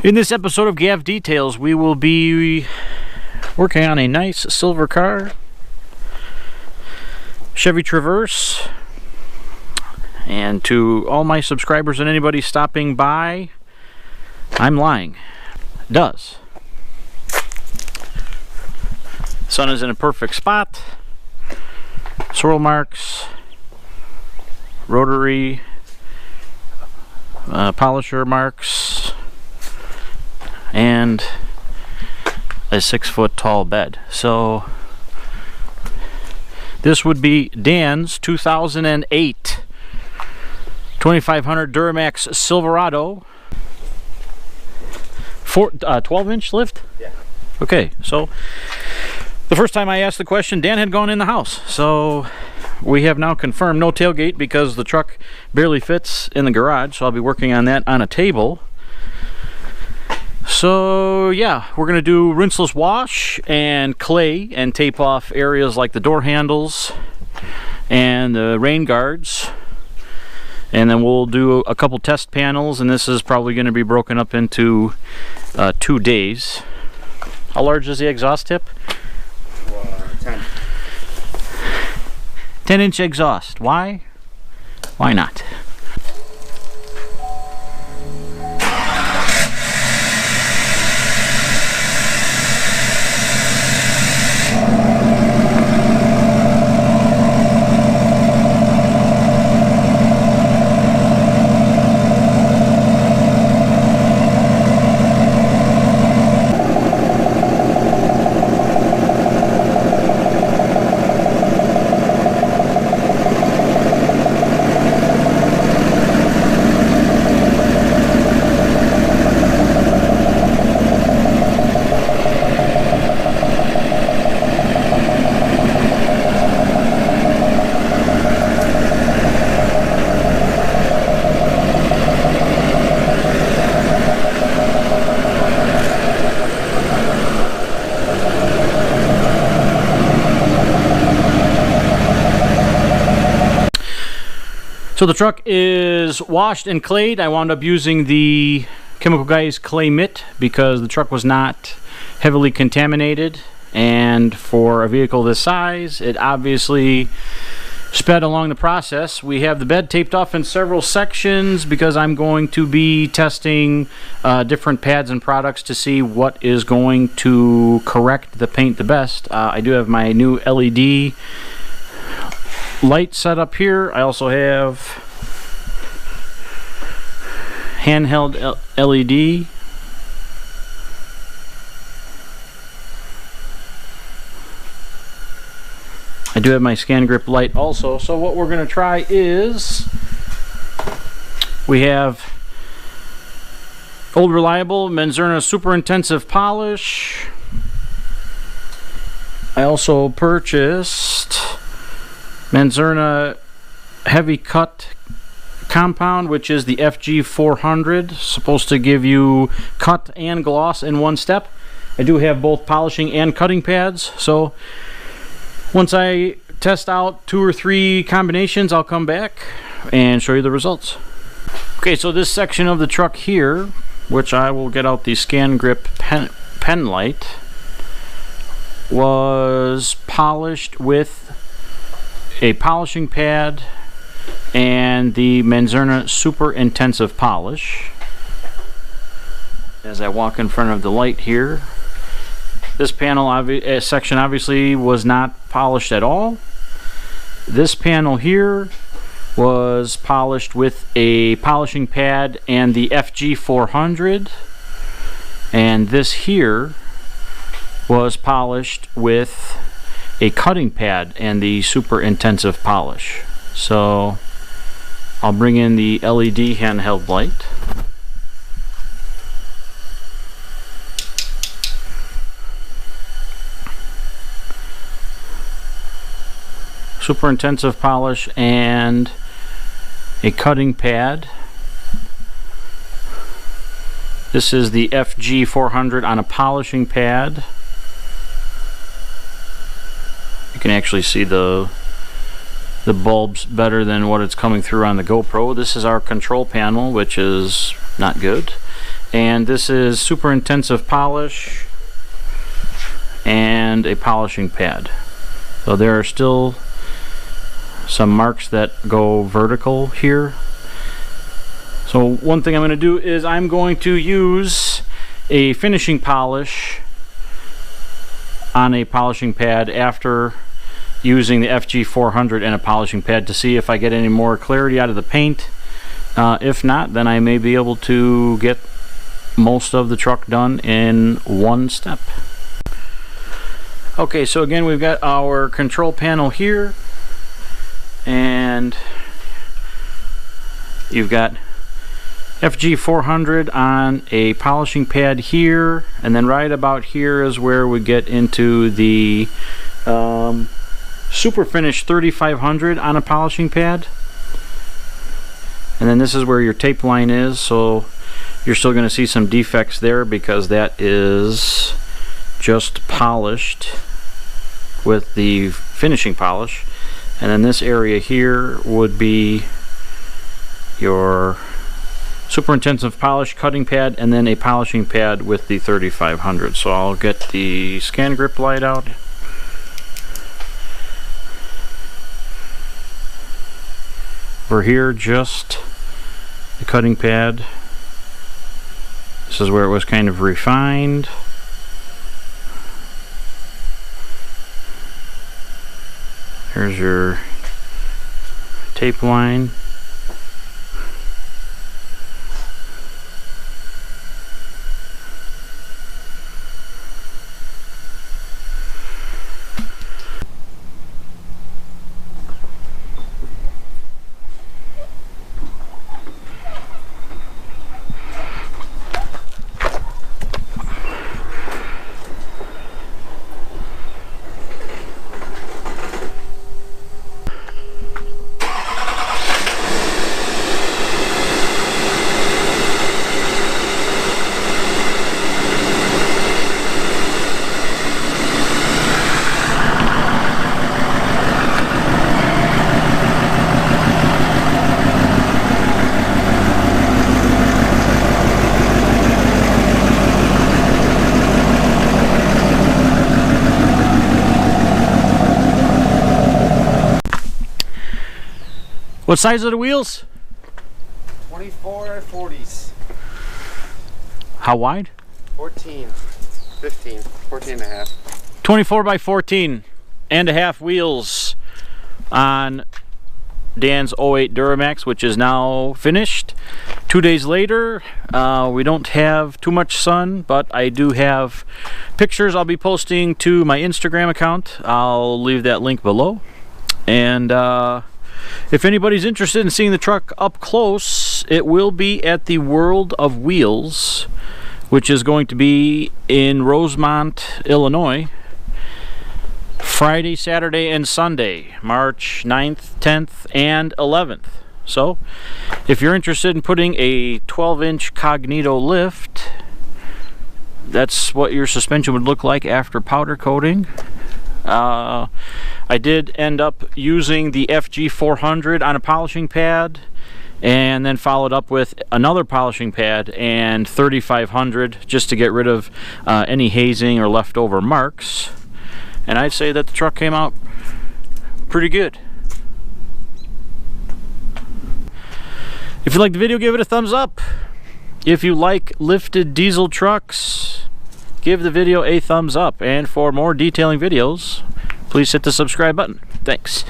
In this episode of Gav Details, we will be working on a nice silver car, Chevy Traverse. And to all my subscribers and anybody stopping by, I'm lying. It does. Sun is in a perfect spot. Swirl marks, rotary, polisher marks, and a 6-foot tall bed. So this would be Dan's 2008 2500 Duramax Silverado 12-inch lift? Yeah. Okay, so the first time I asked the question, Dan had gone in the house. So we have now confirmed no tailgate because the truck barely fits in the garage. So I'll be working on that on a table. So yeah, we're going to do rinseless wash and clay and tape off areas like the door handles and the rain guards. And then we'll do a couple test panels, and this is probably going to be broken up into 2 days. How large is the exhaust tip? 10. 10-inch exhaust. Why? Why not? So the truck is washed and clayed. I wound up using the Chemical Guys clay mitt because the truck was not heavily contaminated, and for a vehicle this size it obviously sped along the process. We have the bed taped off in several sections because I'm going to be testing different pads and products to see what is going to correct the paint the best. I do have my new LED light set up here. I also have handheld LED. I do have my scan grip light also. So what we're going to try is, we have old reliable Menzerna super intensive polish. I also purchased Menzerna heavy cut compound, which is the FG400, supposed to give you cut and gloss in one step. I do have both polishing and cutting pads, so once I test out 2 or 3 combinations, I'll come back and show you the results. Okay, so this section of the truck here, which I will get out the scan grip pen light, was polished with a polishing pad and the Menzerna super intensive polish. As I walk in front of the light here, this panel section obviously was not polished at all. This panel here was polished with a polishing pad and the FG400, and this here was polished with a cutting pad and the super intensive polish. So I'll bring in the LED handheld light. Super intensive polish and a cutting pad. This is the FG400 on a polishing pad. You can actually see the bulbs better than what it's coming through on the GoPro. This is our control panel, which is not good. and this is super intensive polish and a polishing pad. So there are still some marks that go vertical here. So one thing I'm going to do is I'm going to use a finishing polish on a polishing pad after using the FG400 and a polishing pad to see if I get any more clarity out of the paint. If not, then I may be able to get most of the truck done in one step. Okay, so again, we've got our control panel here, and you've got FG400 on a polishing pad here, and then right about here is where we get into the Super Finish 3500 on a polishing pad. And then this is where your tape line is, so you're still going to see some defects there because that is just polished with the finishing polish. And then this area here would be your super intensive polish cutting pad, and then a polishing pad with the 3500. So I'll get the scan grip light out. Over here, just the cutting pad. This is where it was kind of refined. Here's your tape line. What size are the wheels? 24 40s. How wide? 14, 15, 14 and a half. 24 by 14 and a half wheels on Dan's 08 Duramax, which is now finished. 2 days later, we don't have too much sun, but I do have pictures I'll be posting to my Instagram account. I'll leave that link below. And if anybody's interested in seeing the truck up close, it will be at the World of Wheels, which is going to be in Rosemont, Illinois, Friday, Saturday, and Sunday, March 9th, 10th, and 11th. So, if you're interested in putting a 12-inch Cognito lift, that's what your suspension would look like after powder coating. I did end up using the FG400 on a polishing pad, and then followed up with another polishing pad and 3500 just to get rid of any hazing or leftover marks. And I'd say that the truck came out pretty good. If you liked the video, give it a thumbs up. If you like lifted diesel trucks, give the video a thumbs up. And for more detailing videos, please hit the subscribe button. Thanks.